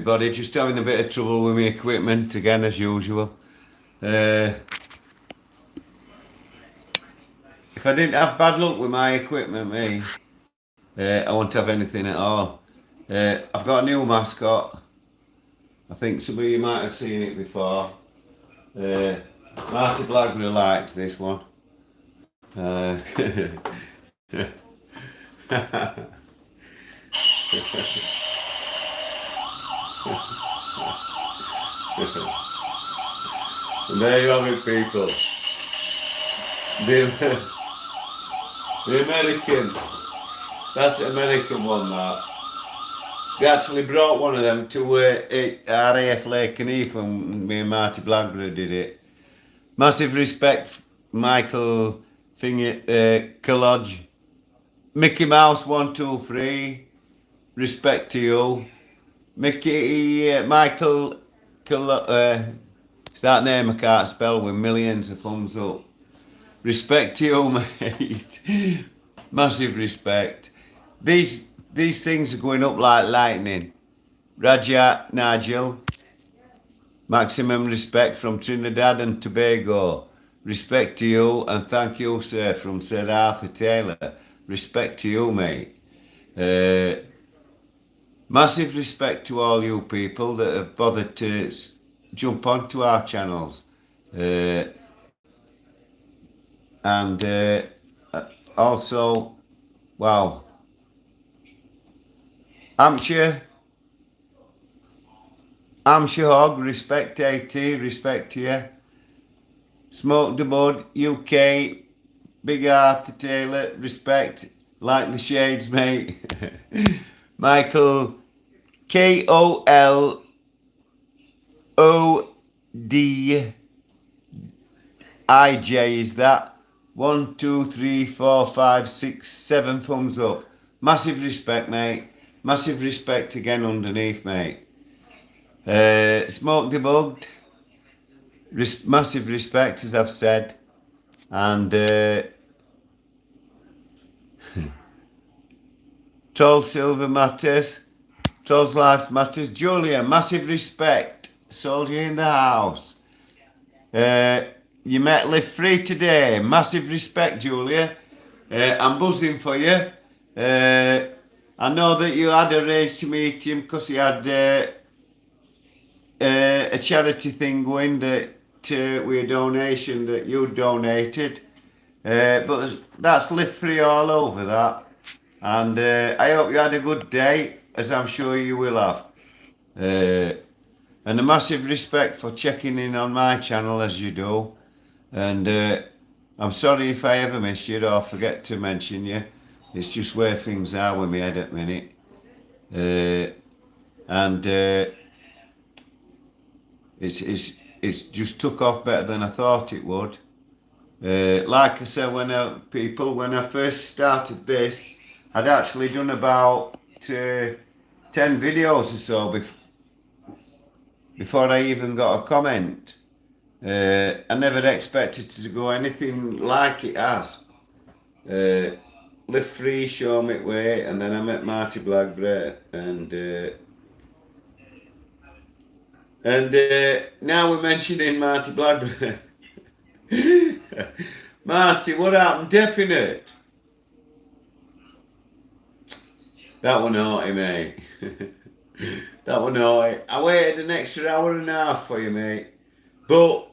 everybody, just having a bit of trouble with my equipment again as usual. Uh, if I didn't have bad luck with my equipment, I won't have anything at all. I've got a new mascot. I think some of you might have seen it before. Uh, Marty Blackburn likes this one. And there you have it, people. The, the American. That's the American one, that. They actually brought one of them to RAF Lake Heath when me and Marty Blackburn did it. Massive respect, Michael Collodge. Mickey Mouse 123. Respect to you. Michael it's that name I can't spell with millions of thumbs up. Respect to you, mate. Massive respect. These things are going up like lightning. Raja Nigel. Maximum respect from Trinidad and Tobago. Respect to you and thank you, sir, from Sir Arthur Taylor. Respect to you, mate. Massive respect to all you people that have bothered to jump onto our channels. And also, wow. Hampshire Hog, respect AT, respect to you. Smoke the Bud, UK, Big Arthur Taylor, respect, like the shades, mate. Michael, KOLODIJ is that. 1, 2, 3, 4, 5, 6, 7 thumbs up. Massive respect, mate. Massive respect again underneath, mate. Smoke debugged. Massive respect, as I've said. And Troll Silver Matters. Troll's Life Matters. Julia, massive respect. Soldier in the house. You met Live Free today. Massive respect, Julia. I'm buzzing for you. I know that you had arranged to meet him because he had a charity thing going that with a donation that you donated. But that's Live Free all over that. And I hope you had a good day, as I'm sure you will have. And a massive respect for checking in on my channel as you do. And I'm sorry if I ever missed you or forget to mention you. It's just where things are with me head at minute. It's just took off better than I thought it would. Like I said, when I first started this, I'd actually done about 10 videos or so before I even got a comment. I never expected it to go anything like it has. Live Free, Show Me Way, and then I met Marty Blackburn, and now we're mentioning Marty Blackburn. Marty, what happened? Definite. That one naughty, mate. That one naughty. I waited an extra hour and a half for you, mate. But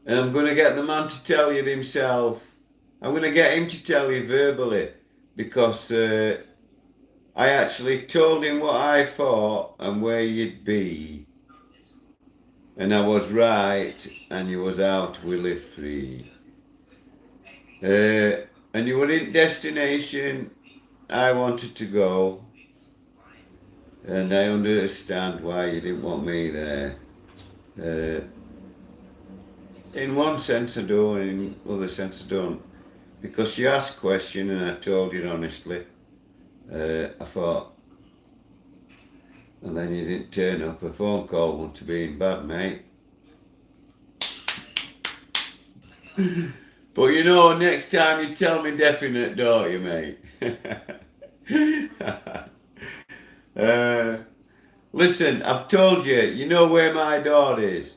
I'm going to get the man to tell you himself. I'm going to get him to tell you verbally, because I actually told him what I thought and where you'd be. And I was right, and you was out with Live Free. And you were in destination I wanted to go. And I understand why you didn't want me there. In one sense I do, in other sense I don't. Because you asked a question and I told you honestly. I thought, and then you didn't turn up. A phone call wouldn't have been bad, mate. But you know, next time you tell me definite, don't you, mate? Listen, I've told you, you know where my door is.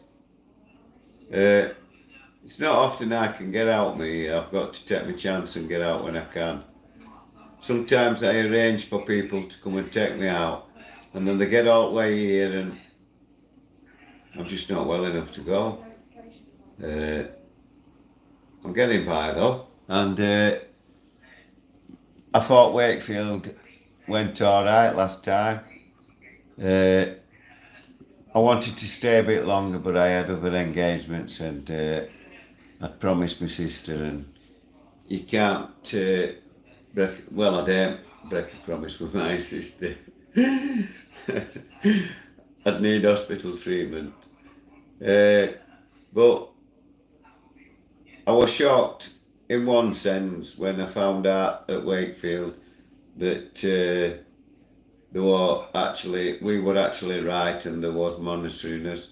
It's not often I can get out me. I've got to take my chance and get out when I can. Sometimes I arrange for people to come and take me out, and then they get all the way here, and I'm just not well enough to go. Uh, I'm getting by though, and I thought Wakefield went all right last time. Uh, I wanted to stay a bit longer, but I had other engagements, and I'd promised my sister, and you can't break. Well, I don't break a promise with my sister. I'd need hospital treatment. But I was shocked in one sense when I found out at Wakefield that we were actually right and there was monitoring us.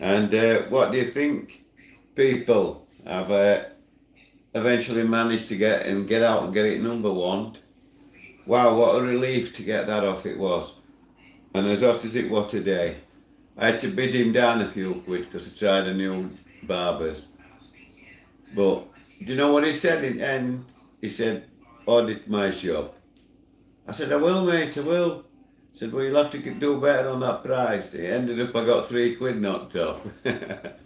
And what do you think? People have eventually managed to get out and get it number one. Wow, what a relief to get that off it was. And as hot as it was today, I had to bid him down a few quid because I tried a new barber's. But do you know what he said in the end? He said, audit my shop. I said, I will, mate, I will. He said, well, you'll have to do better on that price. It ended up I got 3 quid knocked off.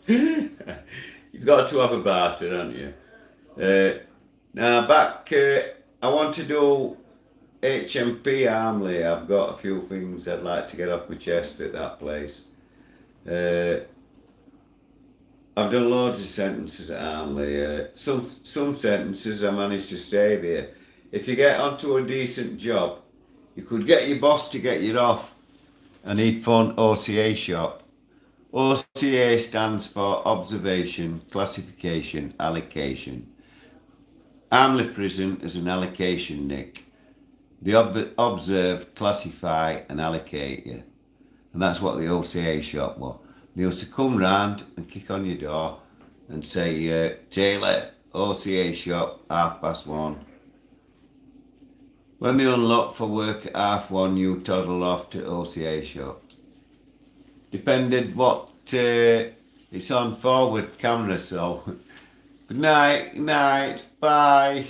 You've got to have a barter, haven't you? Now, back, I want to do HMP Armley. I've got a few things I'd like to get off my chest at that place. I've done loads of sentences at Armley. Some sentences I managed to stay there. If you get onto a decent job, you could get your boss to get you off, and he'd phone OCA shop. OCA stands for Observation, Classification, Allocation. Armley Prison is an allocation, Nick. They observe, classify, and allocate you. And that's what the OCA shop was. They used to come round and kick on your door and say, Taylor, OCA shop, 1:30. When they unlock for work at 1:30, you toddle off to OCA shop. Depended what it's on forward camera, so good night, bye.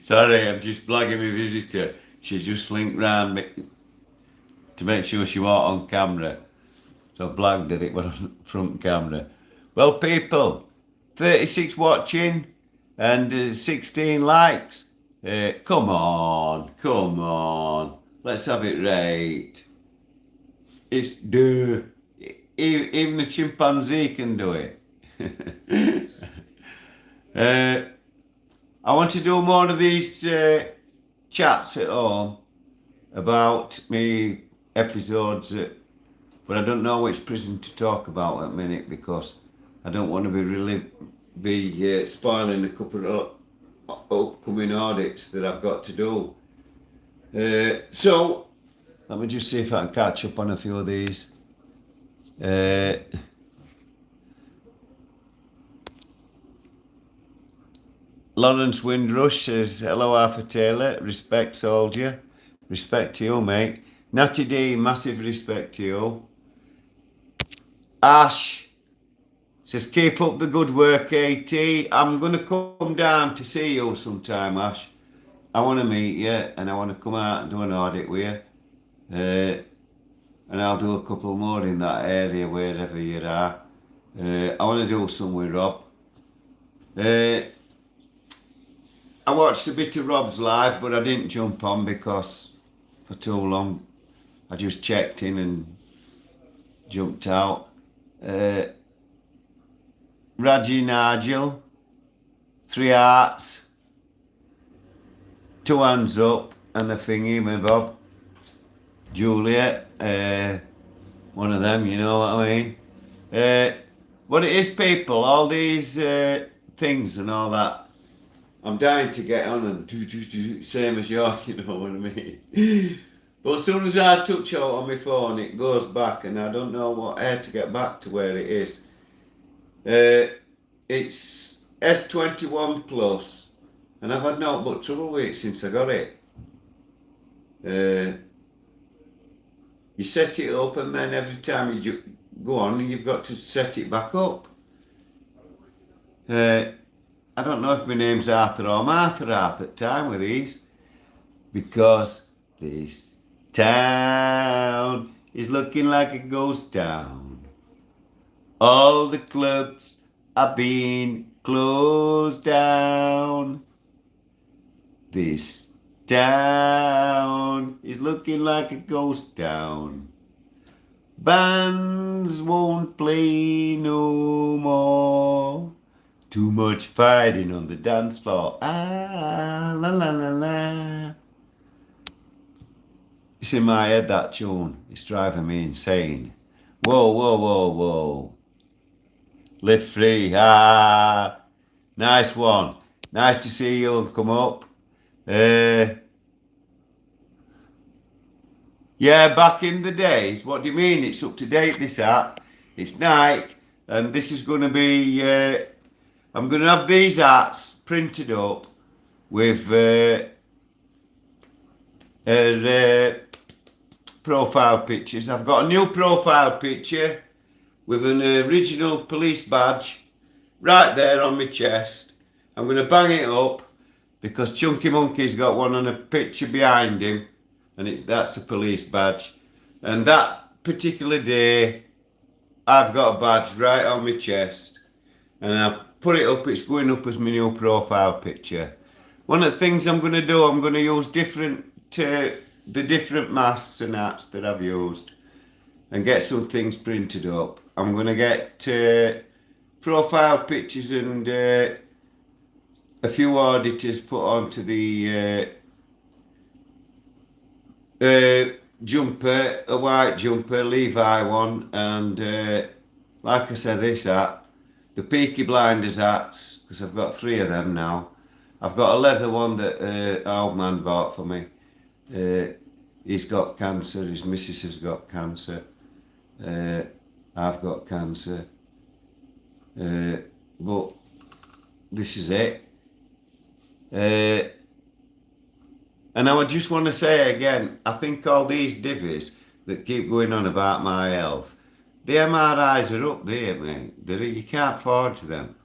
Sorry, I'm just blagging my visitor. She just slinked round to make sure she wasn't on camera. So I blagged that it was on front camera. Well, people, 36 watching and 16 likes. Come on. Let's have it right. It's duh. Even a chimpanzee can do it. I want to do more of these chats at home about me episodes, but I don't know which prison to talk about at the minute because I don't want to be spoiling a couple of upcoming audits that I've got to do. So let me just see if I can catch up on a few of these. Lawrence Windrush says, hello Arthur Taylor, respect soldier. Respect to you, mate. Natty D, massive respect to you. Ash says, keep up the good work, AT. I'm going to come down to see you sometime, Ash. I want to meet you and I want to come out and do an audit with you. And I'll do a couple more in that area wherever you are. I want to do some with Rob. I watched a bit of Rob's live, but I didn't jump on because for too long I just checked in and jumped out. Raji Nigel, 3 hearts, 2 hands up, and a thingy, my Bob. Juliet, one of them, you know what I mean. But it is people, all these things and all that. I'm dying to get on and do same as you, you know what I mean. But as soon as I touch out on my phone, it goes back, and I don't know how to get back to where it is. It's S21 Plus, And I've had no but trouble with it since I got it. You set it up, and then every time you go on, you've got to set it back up. I don't know if my name's Arthur or Martha half the time with these, because this town is looking like a ghost town. All the clubs are being closed down. This town is looking like a ghost town. Bands won't play no more. Too much fighting on the dance floor. Ah, la la la la. It's in my head, that tune. It's driving me insane. Whoa, whoa, whoa, whoa. Live free. Ah, nice one. Nice to see you come up. Yeah, back in the days. What do you mean? It's up to date, this app. It's Nike. And this is going to be... I'm going to have these hats printed up with profile pictures. I've got a new profile picture with an original police badge right there on my chest. I'm going to bang it up because Chunky Monkey's got one on a picture behind him, and that's a police badge. And that particular day, I've got a badge right on my chest, and I've put it up. It's going up as my new profile picture. One of the things I'm going to do, I'm going to use the different masks and hats that I've used, and get some things printed up. I'm going to get profile pictures and a few auditors put onto the jumper, a white jumper, Levi one, and like I said, this hat, the Peaky Blinders hats, because I've got 3 of them now. I've got a leather one that old man bought for me. He's got cancer, his missus has got cancer. I've got cancer. But this is it. And I would just want to say again, I think all these divvies that keep going on about my health, the MRIs are up there, mate. You can't forge them.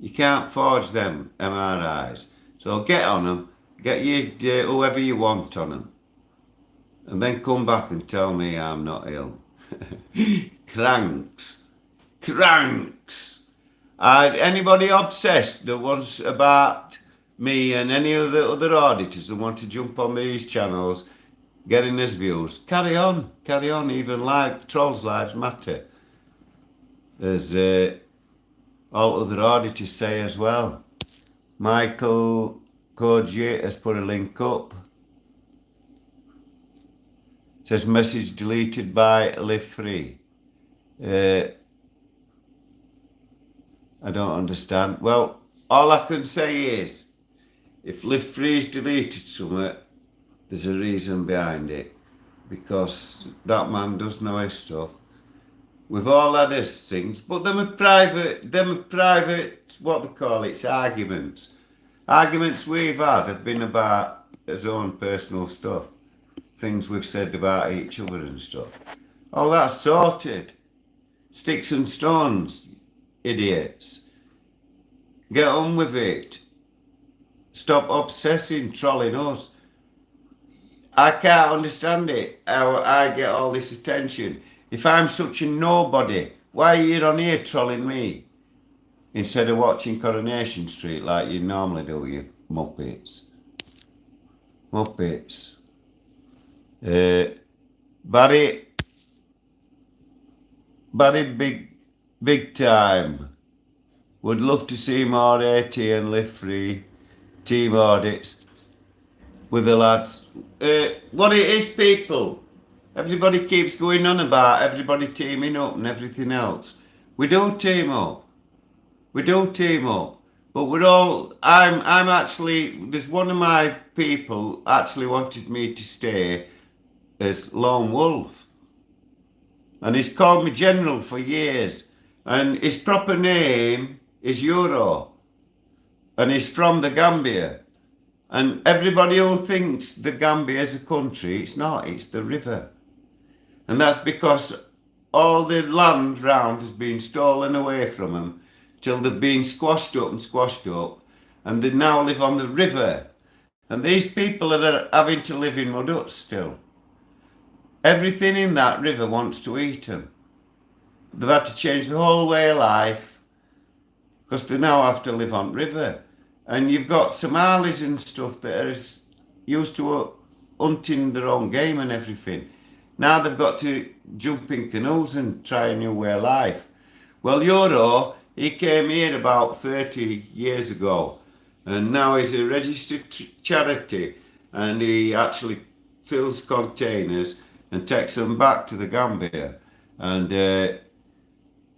You can't forge them MRIs. So get on them, get you whoever you want on them, and then come back and tell me I'm not ill. Cranks. Cranks. Anybody obsessed that wants about me and any of the other auditors that want to jump on these channels, getting us views, carry on, even like Trolls Lives Matter, as all other auditors say as well. Michael Koji has put a link up. It says message deleted by Live Free. I don't understand. Well, all I can say is, if Live Free's deleted something, there's a reason behind it, because that man does know his stuff. We've all had his things, but them are private, what they call it, arguments. Arguments we've had have been about his own personal stuff, things we've said about each other and stuff. All that's sorted. Sticks and stones, idiots. Get on with it. Stop obsessing, trolling us. I can't understand it, how I get all this attention. If I'm such a nobody, why are you on here trolling me? Instead of watching Coronation Street like you normally do, you muppets. Muppets. Barry big time. Would love to see more AT and Live Free team audits with the lads. What it is, people, everybody keeps going on about everybody teaming up and everything else. We do team up. But we're all, I'm actually, there's one of my people actually wanted me to stay as Lone Wolf. And he's called me General for years. And his proper name is Euro. and he's from the Gambia. And everybody who thinks the Gambia is a country, it's not, it's the river. And that's because all the land round has been stolen away from them till they've been squashed up, and they now live on the river. And these people are having to live in mud huts still. Everything in that river wants to eat them. They've had to change the whole way of life because they now have to live on river. And you've got Somalis and stuff that are used to hunting their own game and everything. Now they've got to jump in canoes and try a new way of life. Well, Euro, he came here about 30 years ago, and now he's a registered charity, and he actually fills containers and takes them back to the Gambia. And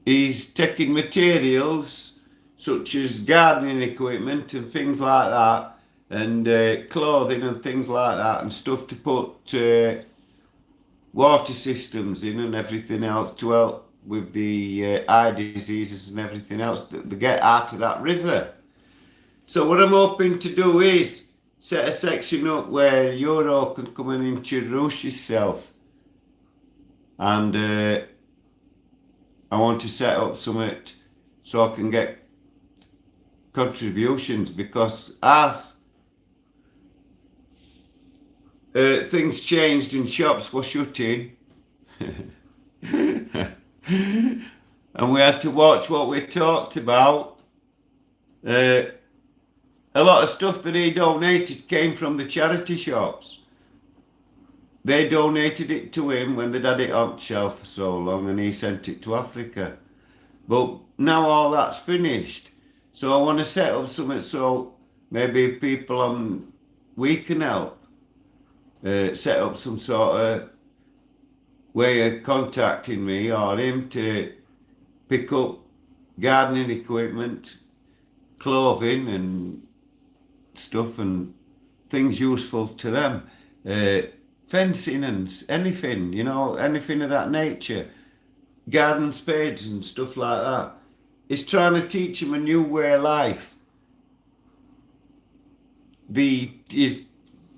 he's taking materials such as gardening equipment and things like that, and clothing and things like that, and stuff to put water systems in and everything else to help with the eye diseases and everything else that they get out of that river. So what I'm hoping to do is set a section up where Euro can come and introduce himself, and I want to set up something so I can get contributions, because as things changed and shops were shutting and we had to watch what we talked about, a lot of stuff that he donated came from the charity shops. They donated it to him when they'd had it on shelf for so long, and he sent it to Africa. But now all that's finished. So I want to set up something so maybe people we can help. Set up some sort of way of contacting me or him to pick up gardening equipment, clothing and stuff and things useful to them. Fencing and anything, anything of that nature. Garden spades and stuff like that. It's trying to teach him a new way of life. Is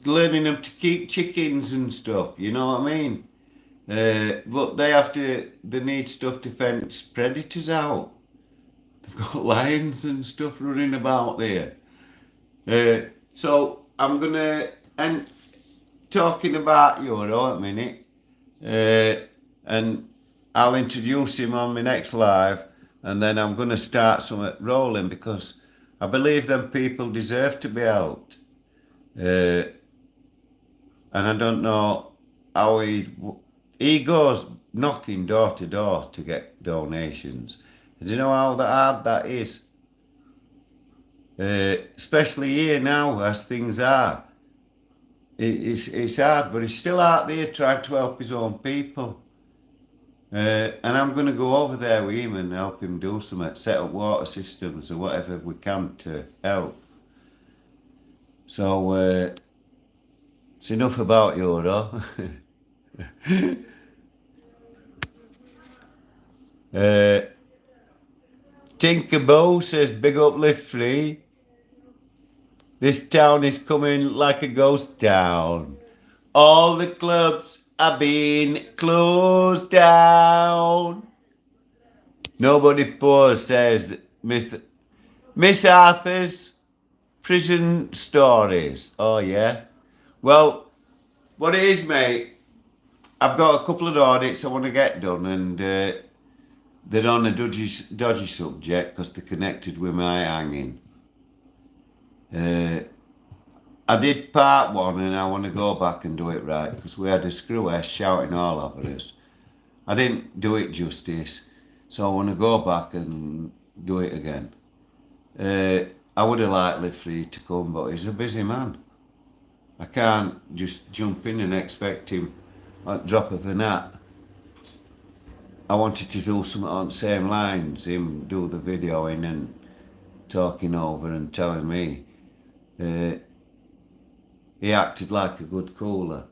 learning them to keep chickens and stuff, you know what I mean? But they need stuff to fence predators out. They've got lions and stuff running about there. So I'm gonna end talking about Euro a minute, and I'll introduce him on my next live, and then I'm going to start something rolling, because I believe them people deserve to be helped. And I don't know how he goes knocking door to door to get donations. Do you know how hard that is? Especially here now, as things are. It's hard, but he's still out there trying to help his own people. And I'm going to go over there with him and help him do something, set up water systems or whatever we can to help. So it's enough about Euro. Tinkerbo says, big up Lift Free. This town is coming like a ghost town. All the clubs are being closed down. Nobody poor, says Miss Arthur's prison stories. Oh yeah. Well, what it is, mate, I've got a couple of audits I want to get done, and they're on a dodgy subject because they're connected with my hanging. I did part one, and I want to go back and do it right, because we had a screw ass shouting all over us. I didn't do it justice, so I want to go back and do it again. I would have liked Live Free to come, but he's a busy man. I can't just jump in and expect him at drop of a hat. I wanted to do something on the same lines, him do the videoing and talking over and telling me. He acted like a good cooler.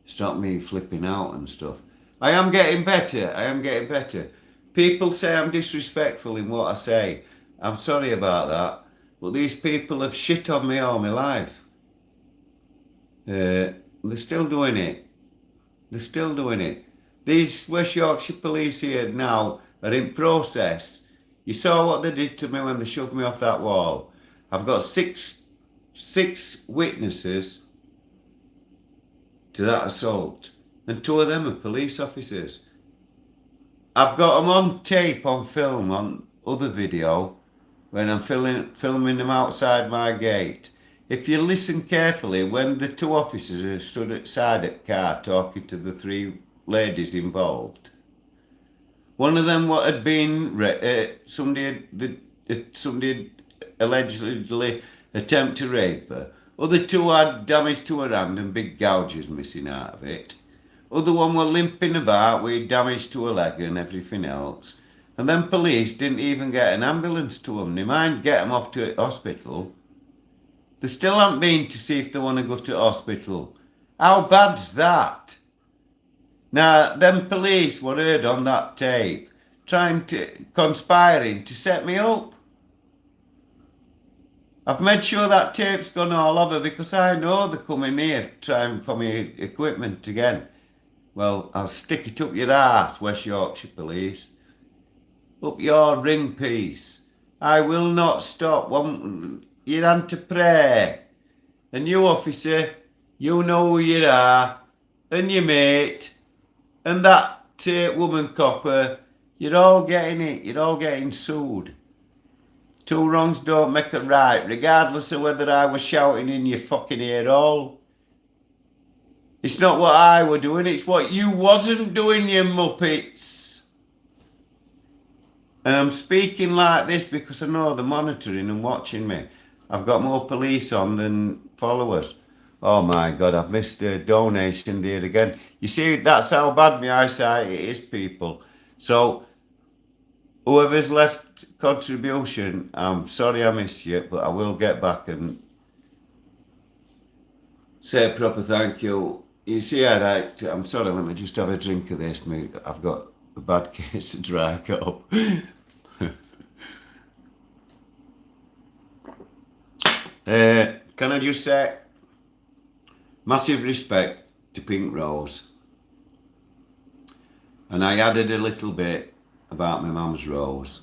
Stopped me flipping out and stuff. I am getting better. People say I'm disrespectful in what I say. I'm sorry about that. But these people have shit on me all my life. They're still doing it. They're still doing it. These West Yorkshire police here now are in process. You saw what they did to me when they shoved me off that wall. I've got six witnesses to that assault, and 2 of them are police officers. I've got them on tape, on film, on other video, when I'm filming them outside my gate. If you listen carefully, when the 2 officers are stood outside the car talking to the 3 ladies involved, one of them what had been somebody had allegedly attempted to rape her. Other 2 had damage to her hand and big gouges missing out of it. Other one were limping about with damage to her leg and everything else. And then police didn't even get an ambulance to them. They might get them off to hospital. They still haven't been to see if they want to go to hospital. How bad's that? Now, them police were heard on that tape conspiring to set me up. I've made sure that tape's gone all over because I know they're coming here trying for me equipment again. Well, I'll stick it up your arse, West Yorkshire Police. Up your ring piece. I will not stop. You're on to pray. And you, officer, you know who you are. And your mate. And that woman copper. You're all getting it. You're all getting sued. 2 wrongs don't make a right, regardless of whether I was shouting in your fucking ear hole. It's not what I were doing, it's what you wasn't doing, you muppets. And I'm speaking like this because I know they're monitoring and watching me. I've got more police on than followers. Oh my God, I've missed a donation there again. You see, that's how bad my eyesight is, people. So, whoever's left contribution, I'm sorry I missed you, but I will get back and say a proper thank you. You see, I'm sorry, let me just have a drink of this, mate. I've got a bad case of dry cough. Can I just say, massive respect to Pink Rose. And I added a little bit about my mum's rose.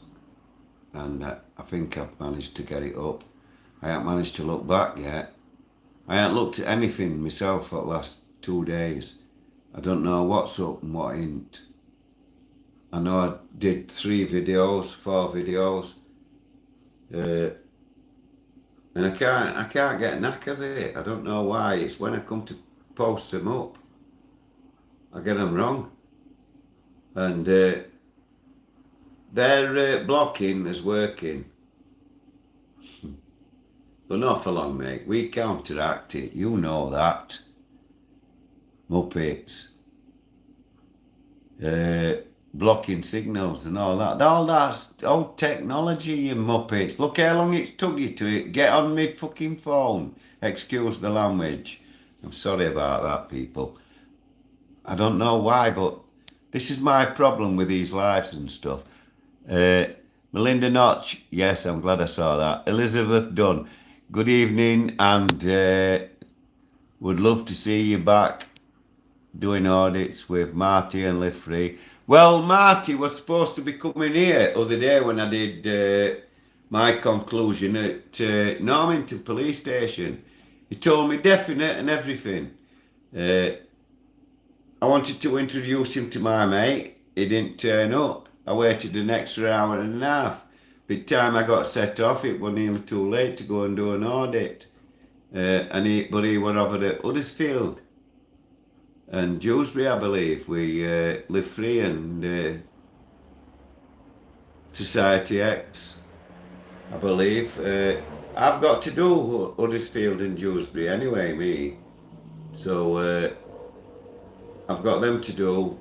And I think I've managed to get it up. I haven't managed to look back yet. I haven't looked at anything myself for the last 2 days. I don't know what's up and what ain't. I know I did 4 videos. And I can't get a knack of it. I don't know why. It's when I come to post them up, I get them wrong. And their blocking is working. But not for long, mate. We counteract it. You know that. Muppets. Blocking signals and all that. All that's old technology, you muppets. Look how long it took you to get on my fucking phone. Excuse the language. I'm sorry about that, people. I don't know why, but this is my problem with these lives and stuff. Melinda Notch, yes, I'm glad I saw that. Elizabeth Dunn, good evening, and would love to see you back doing audits with Marty and Live Free. Well, Marty was supposed to be coming here the other day when I did my conclusion at Normanton Police Station. He told me definite and everything. I wanted to introduce him to my mate. He didn't turn up. I waited an extra hour and a half. By the time I got set off, it was nearly too late to go and do an audit. But he were over at Huddersfield and Dewsbury, I believe. We Live Free and Society X, I believe. I've got to do Huddersfield and Dewsbury anyway, me. So I've got them to do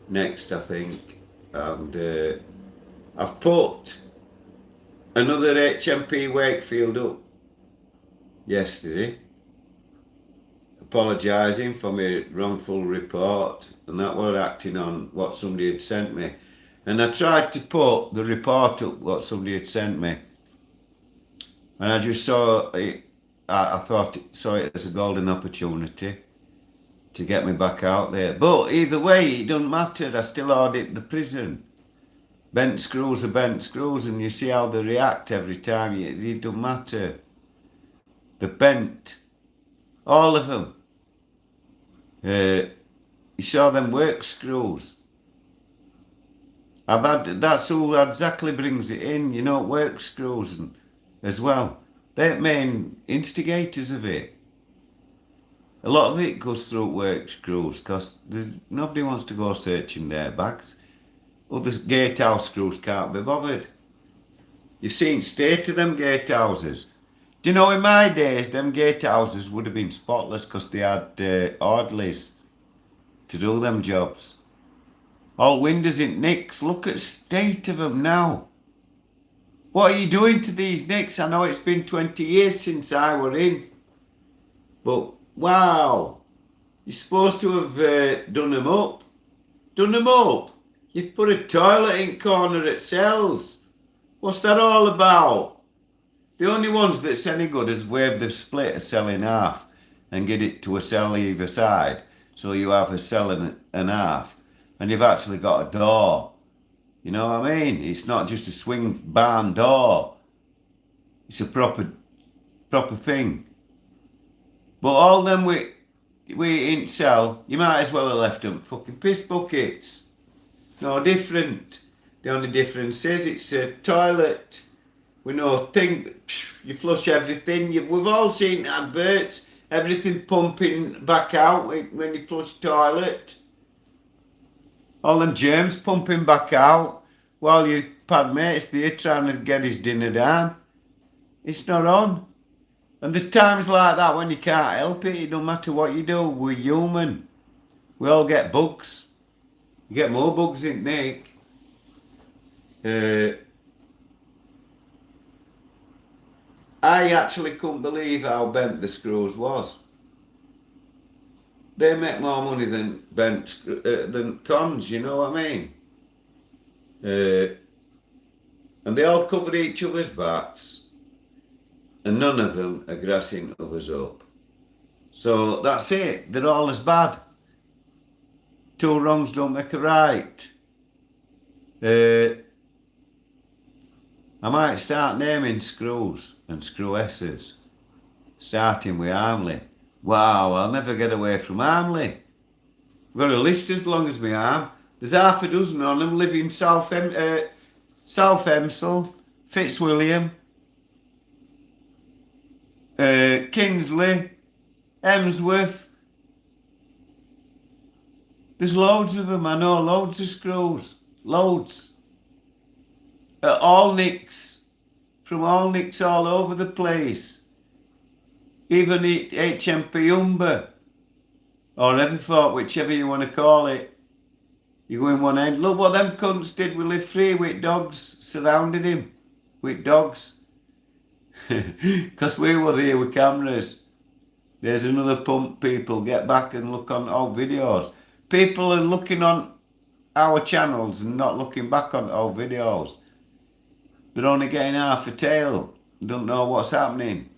next, I think. And I've put another HMP Wakefield up yesterday, apologising for my wrongful report, and that were acting on what somebody had sent me. And I tried to put the report up what somebody had sent me, And I just saw it, I thought saw it as a golden opportunity to get me back out there. But either way, it doesn't matter. I still audit the prison. Bent screws are bent screws, and you see how they react every time. It doesn't matter. They're bent, all of them. You saw them work screws. That's who exactly brings it in. Work screws as well. They're main instigators of it. A lot of it goes through work screws because nobody wants to go searching their bags. Other gatehouse screws can't be bothered. You've seen state of them gatehouses. Do you know in my days them gatehouses would have been spotless because they had orderlies to do them jobs. All windows in nicks. Look at state of them now. What are you doing to these nicks? I know it's been 20 years since I were in. But wow. You're supposed to have done them up. Done them up? You've put a toilet in corner at cells. What's that all about? The only ones that's any good is where they've split a cell in half and get it to a cell either side. So you have a cell and half. And you've actually got a door. You know what I mean? It's not just a swing barn door. It's a proper thing. But all them we ain't sell, you might as well have left them fucking piss buckets. No different. The only difference is it's a toilet with no thing. You flush everything. We've all seen adverts. Everything pumping back out when you flush toilet. All them germs pumping back out while your pad mate's there trying to get his dinner down. It's not on. And there's times like that when you can't help it. It don't matter what you do. We're human. We all get bugs. You get more bugs in Nick. I actually couldn't believe how bent the screws was. They make more money than than cons, you know what I mean? And they all cover each other's backs, and none of them are grassing others up. So that's it. They're all as bad. Two wrongs don't make a right. I might start naming screws and screwesses, starting with Armley. Wow, I'll never get away from Armley. I've got a list as long as my arm. There's half a dozen on them live in South Emsall, Fitzwilliam, Kingsley, Emsworth. There's loads of them. I know loads of screws. Loads. All nicks. From all nicks all over the place. Even HMP Umber. Or Everfort, whichever you want to call it. You go in one end. Look what them cunts did with Live Free with dogs. Surrounded him. With dogs. Because we were there with cameras. There's another pump, people. Get back and look on old videos. People are looking on our channels and not looking back on old videos. They're only getting half a tail. Don't know what's happening.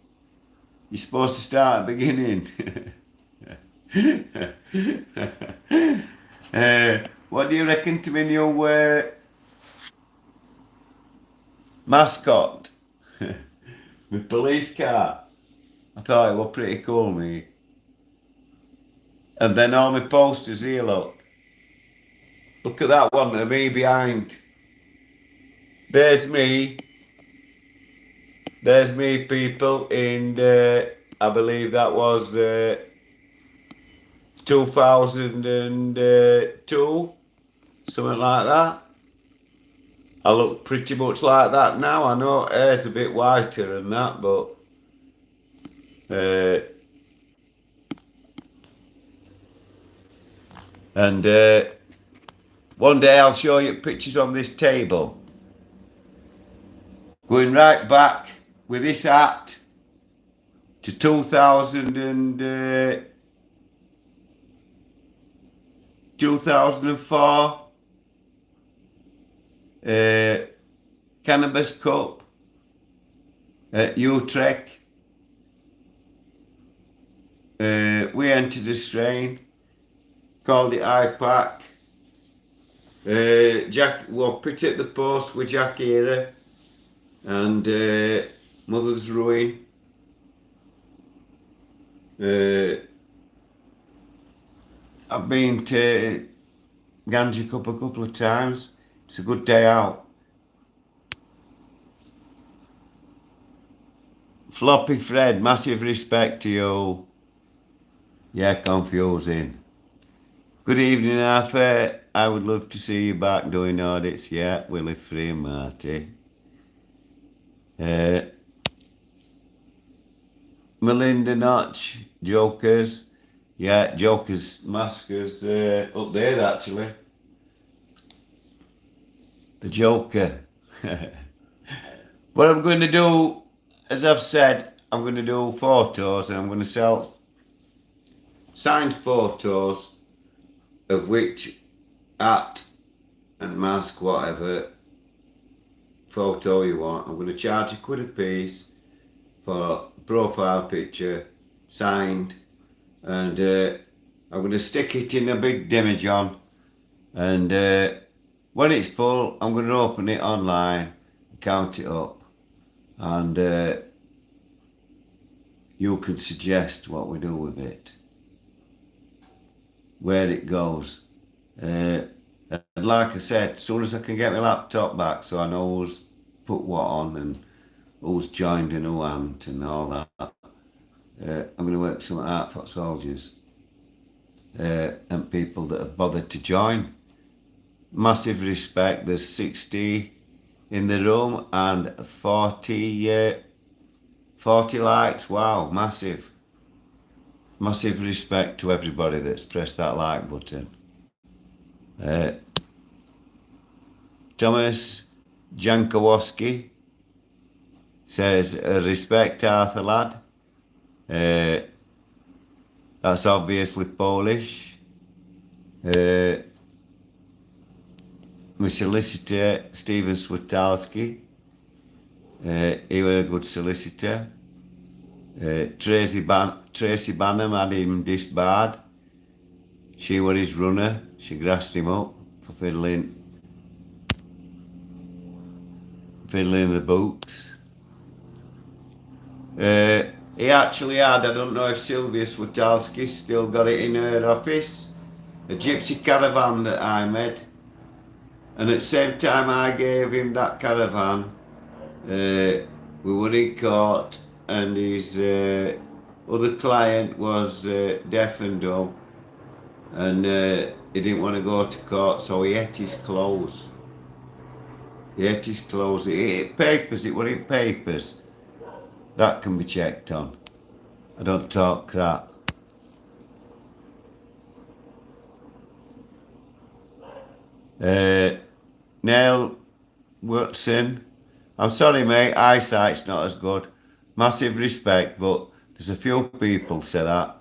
You're supposed to start at the beginning. What do you reckon to my new mascot? My police car. I thought it was pretty cool, me. And then all my posters here, look. Look at that one of me behind. There's me. There's me, people, in, I believe that was 2002, something like that. I look pretty much like that now. I know hair's a bit whiter than that, but and one day I'll show you pictures on this table. Going right back with this hat to 2004. Cannabis Cup. At Utrecht, we entered a train, called it IPAC. Jack, well, picked up the post with Jack Era and Mother's Ruin. I've been to Ganji Cup a couple of times. It's a good day out. Floppy Fred, massive respect to you. Yeah, confusing. Good evening, Arthur. I would love to see you back doing audits. Yeah, Willie Free and Marty. Melinda Notch, Jokers. Yeah, Jokers, Maskers up there actually. The Joker. What I'm going to do, as I've said, I'm going to do photos and I'm going to sell signed photos of which at and mask, whatever photo you want. I'm going to charge £1 a piece for profile picture, signed, and I'm going to stick it in a big demijohn, and when it's full I'm going to open it online, count it up, and you can suggest what we do with it, where it goes. And like I said, as soon as I can get my laptop back so I know who's put what on and who's joined and who hasn't and all that, I'm going to work some out for soldiers and people that have bothered to join. Massive respect. There's 60 in the room and 40 likes. Wow, massive. Massive respect to everybody that's pressed that like button. Thomas Jankowski says, respect Arthur lad. That's obviously Polish. My solicitor, Stephen Switalski. He was a good solicitor. Tracy Banham had him disbarred. She was his runner. She grassed him up for fiddling the books. He actually had, I don't know if Sylvia Switalski still got it in her office, a gypsy caravan that I made. And at the same time I gave him that caravan, we were in court and his other client was deaf and dumb, and he didn't want to go to court, so he ate his clothes. He ate his clothes. He ate papers. It wasn't papers. That can be checked on. I don't talk crap. Neil Watson. I'm sorry, mate. Eyesight's not as good. Massive respect, but there's a few people say that.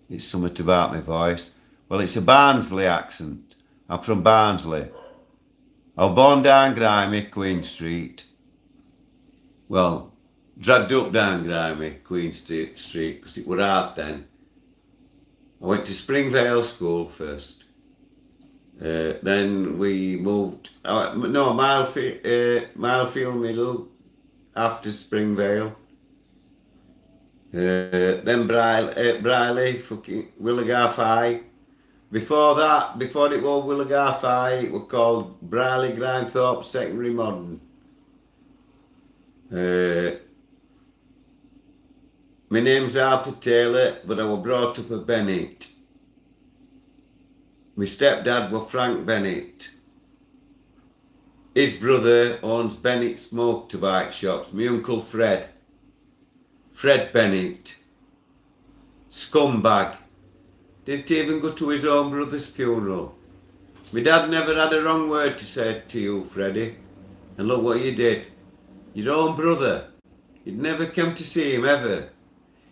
It's something about my voice. Well, it's a Barnsley accent. I'm from Barnsley. I was born down Grimy, Queen Street. Well, dragged up down Grimy, Queen Street, because it were hard then. I went to Springvale School first. Then we moved, Milefield Middle after Springvale. Then Briley, fucking Willagarth High. Before that, before it was Willagarth High, it was called Briley Grimethorpe Secondary Modern. My name's Arthur Taylor, but I was brought up at Bennett. My stepdad was Frank Bennett. His brother owns Bennett Smoke Tobacco Shops. My uncle Fred Bennett. Scumbag. Didn't even go to his own brother's funeral. My dad never had a wrong word to say to you, Freddie. And look what you did. Your own brother. You'd never come to see him, ever.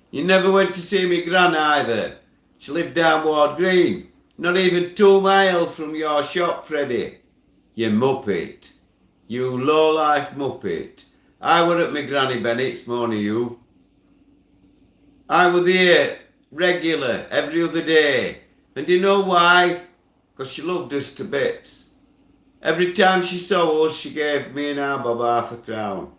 You never went to see me gran either. She lived down Ward Green. Not even 2 miles from your shop, Freddie. You muppet. You low-life muppet. I were at my Granny Bennett's, morning you. I were there regular, every other day. And do you know why? Because she loved us to bits. Every time she saw us, she gave me and our Bob half a crown.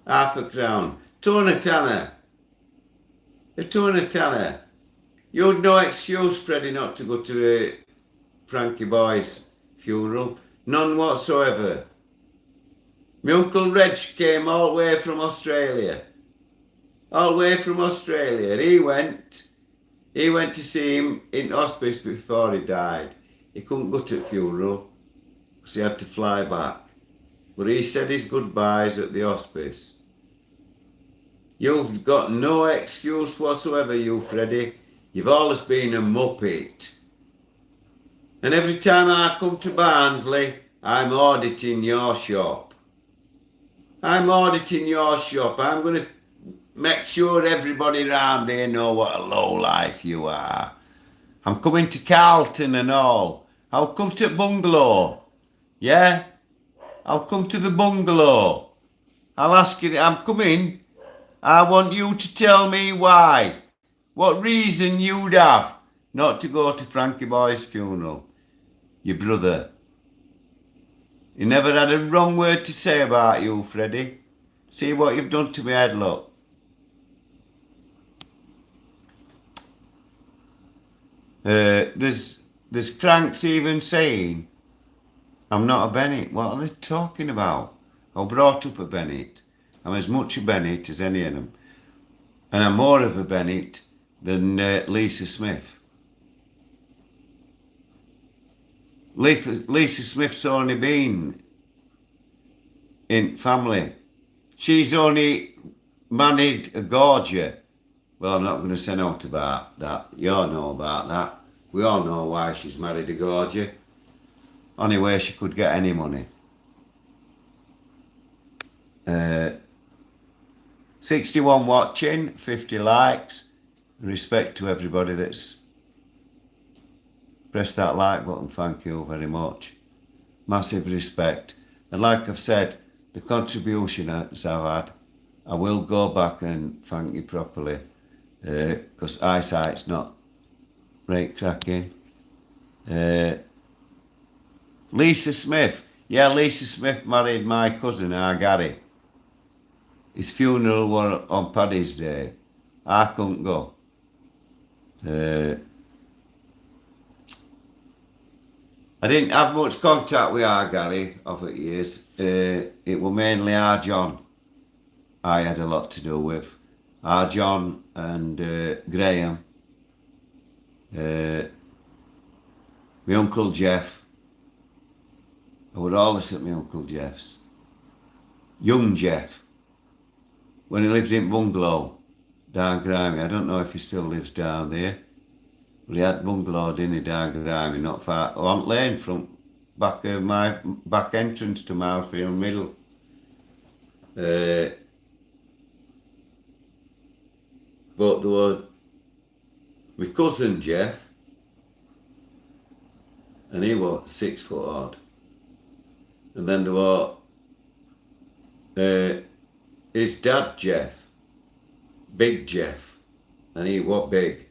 Half a crown. Tuna Tanner. A Tuna Tanner. You had no excuse, Freddie, not to go to Frankie Boy's funeral. None whatsoever. My Uncle Reg came all the way from Australia. All the way from Australia. He went to see him in hospice before he died. He couldn't go to the funeral because he had to fly back. But he said his goodbyes at the hospice. You've got no excuse whatsoever, you Freddie. You've always been a muppet. And every time I come to Barnsley, I'm auditing your shop. I'm auditing your shop. I'm going to make sure everybody round there know what a lowlife you are. I'm coming to Carlton and all. I'll come to bungalow. Yeah? I'll come to the bungalow. I'll ask you, I'm coming. I want you to tell me why. What reason you'd have not to go to Frankie Boy's funeral. Your brother. He never had a wrong word to say about you, Freddie. See what you've done to me head, look. There's cranks even saying, I'm not a Bennett. What are they talking about? I was brought up a Bennett. I'm as much a Bennett as any of them. And I'm more of a Bennett than Lisa Smith. Lisa Smith's only been in family. She's only married a Gorgia. Well, I'm not going to say out about that. You all know about that. We all know why she's married a Gorgia. Only way she could get any money. 61 watching, 50 likes. Respect to everybody that's pressed that like button. Thank you very much. Massive respect. And like I've said, the contributions I've had, I will go back and thank you properly. Because eyesight's not right cracking. Lisa Smith. Yeah, Lisa Smith married my cousin, Gary. His funeral was on Paddy's Day. I couldn't go. I didn't have much contact with Gary over the years. It was mainly John I had a lot to do with. John and Graham. My Uncle Jeff. I would always at my Uncle Jeff's. Young Jeff. When he lived in Bungalow, down Grimy. I don't know if he still lives down there. But he had bungalow, didn't he, down Grimy, not far. On Lane from back of my back entrance to Milefield Middle. But there was my cousin Jeff, and he was 6 foot odd. And then there was his dad Jeff, Big Jeff, and he was big.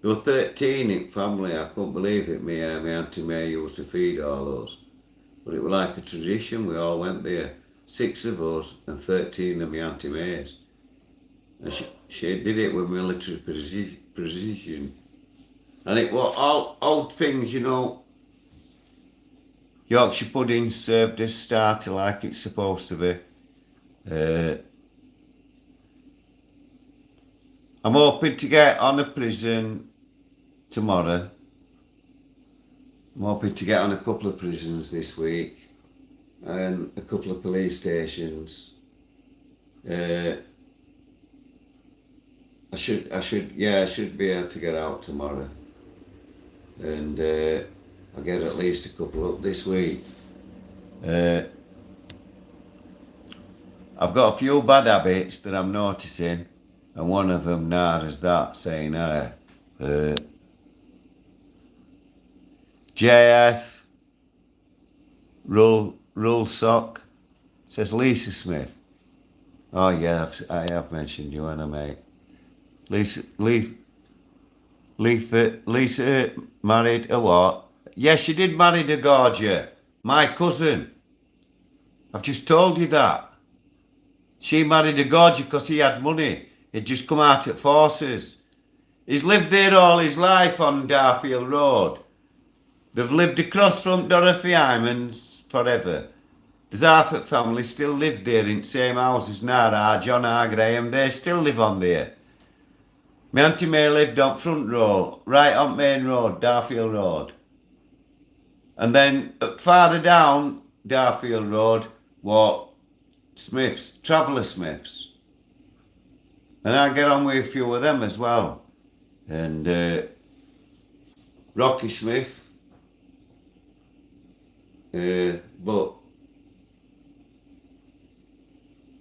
There were 13 in family, I couldn't believe it. My Auntie May used to feed all those. But it was like a tradition, we all went there. 6 of us and 13 of my Auntie Mays. And she did it with military precision. And it was all old things, you know. Yorkshire pudding served as starter like it's supposed to be. I'm hoping to get on a prison tomorrow. I'm hoping to get on a couple of prisons this week and a couple of police stations. I should be able to get out tomorrow, and I'll get at least a couple up this week. I've got a few bad habits that I'm noticing, and one of them now is that saying, JF, rule Rule Sock says Lisa Smith. Oh yeah, I have mentioned you, Anna, mate. Lisa married a what? Yes, she did marry the Gorgia, my cousin. I've just told you that. She married a Gorgia because he had money. He'd just come out at forces. He's lived there all his life on Darfield Road. They've lived across from Dorothy Hyman's forever. The Zarford family still live there in the same house as Nara, John R. Graham. They still live on there. My Auntie May lived on Front Row, right on Main Road, Darfield Road. And then farther down Darfield Road were Smiths, Traveller Smiths. And I get on with a few of them as well. And Rocky Smith. But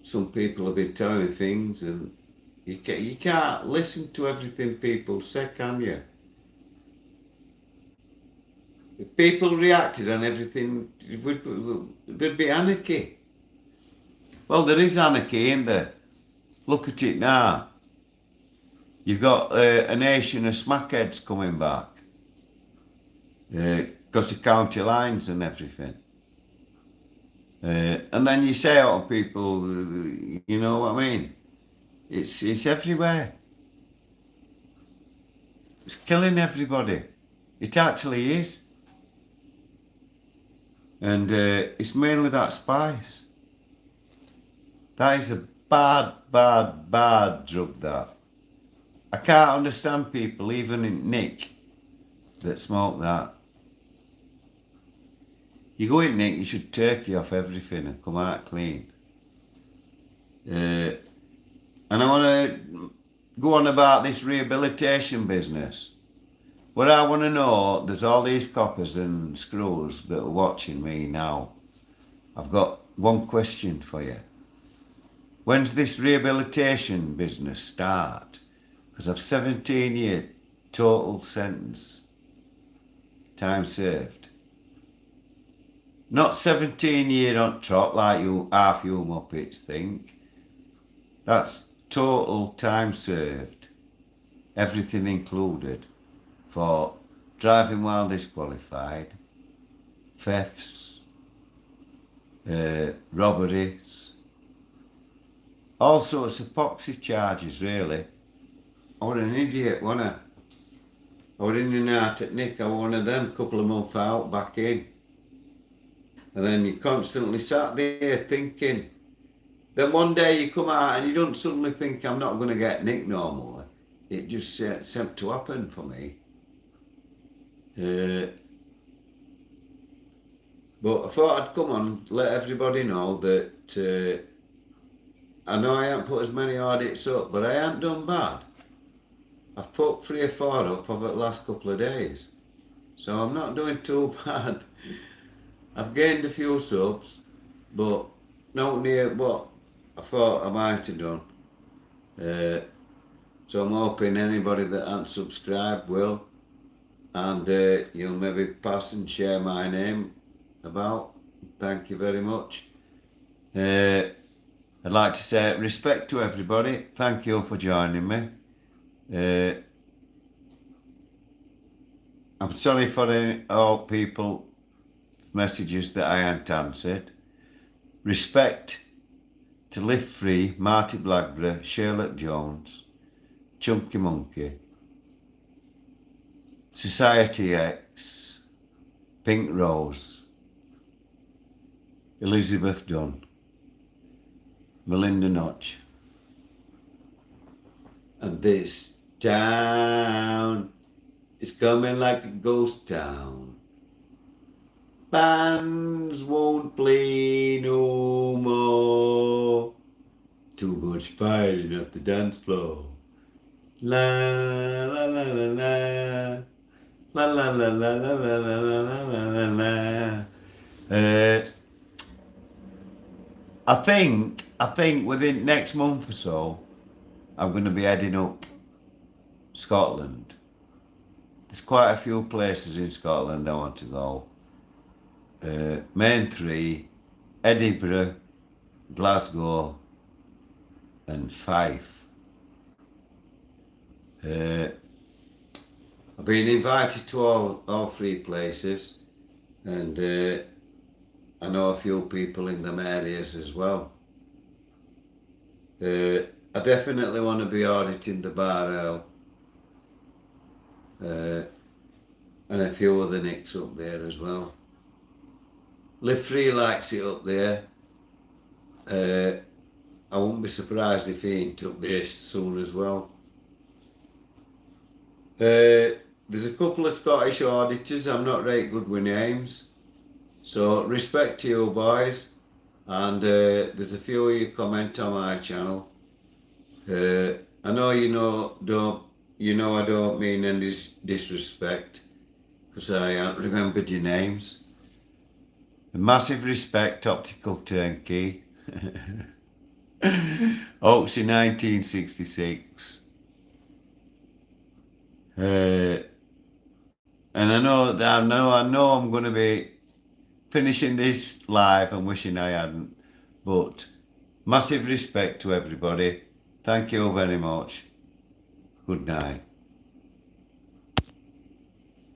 some people have been telling me things, and you can't listen to everything people say, can you? If people reacted on everything, there'd be anarchy. Well, there is anarchy, isn't there? Look at it now. You've got a nation of smackheads coming back because of county lines and everything. And then you say out to people, you know what I mean? It's everywhere. It's killing everybody. It actually is. And it's mainly that spice. That is a bad, bad, bad drug, that. I can't understand people, even in Nick, that smoke that. You go in Nick, you should take you off everything and come out clean. And I want to go on about this rehabilitation business. What I want to know, there's all these coppers and screws that are watching me now. I've got one question for you. When's this rehabilitation business start? Because I've 17 year total sentence. Time served. Not 17 year on trot like you half you muppets think. That's total time served. Everything included. For driving while disqualified, thefts, robberies, all sorts of poxy charges, really. I was an idiot, wasn't I? I was in and out at Nick, I was one of them, couple of months out, back in. And then you constantly sat there thinking. Then one day you come out and you don't suddenly think, I'm not going to get Nick no more. It just seemed to happen for me. But I thought I'd come on and let everybody know that I know I haven't put as many audits up, but I haven't done bad. I've put 3 or 4 up over the last couple of days. So I'm not doing too bad. I've gained a few subs, but not near what I thought I might have done. So I'm hoping anybody that hasn't subscribed will. And you'll maybe pass and share my name about. Thank you very much. I'd like to say respect to everybody. Thank you for joining me. I'm sorry for all people messages that I hadn't answered. Respect to Live Free, Marty Blackburn, Charlotte Jones, Chunky Monkey, Society X, Pink Rose, Elizabeth Dunn, Melinda Notch. And this town is coming like a ghost town. Bands won't play no more. Too much fighting at the dance floor. La la la la la. La la la la la la la la la la. I think within next month or so, I'm going to be heading up Scotland. There's quite a few places in Scotland I want to go. Main 3, Edinburgh, Glasgow, and Fife. I've been invited to all three places, and I know a few people in them areas as well. I definitely want to be auditing the Bar and a few other nicks up there as well. Live Free likes it up there. I wouldn't be surprised if he ain't up there soon as well. There's a couple of Scottish auditors. I'm not right good with names, so respect to you boys. And there's a few of you comment on my channel. I know I don't mean any disrespect, because I haven't remembered your names. A massive respect, Optical Turnkey. Oaks in 1966. And I know I'm going to be finishing this live and wishing I hadn't, but massive respect to everybody. Thank you very much. Good night.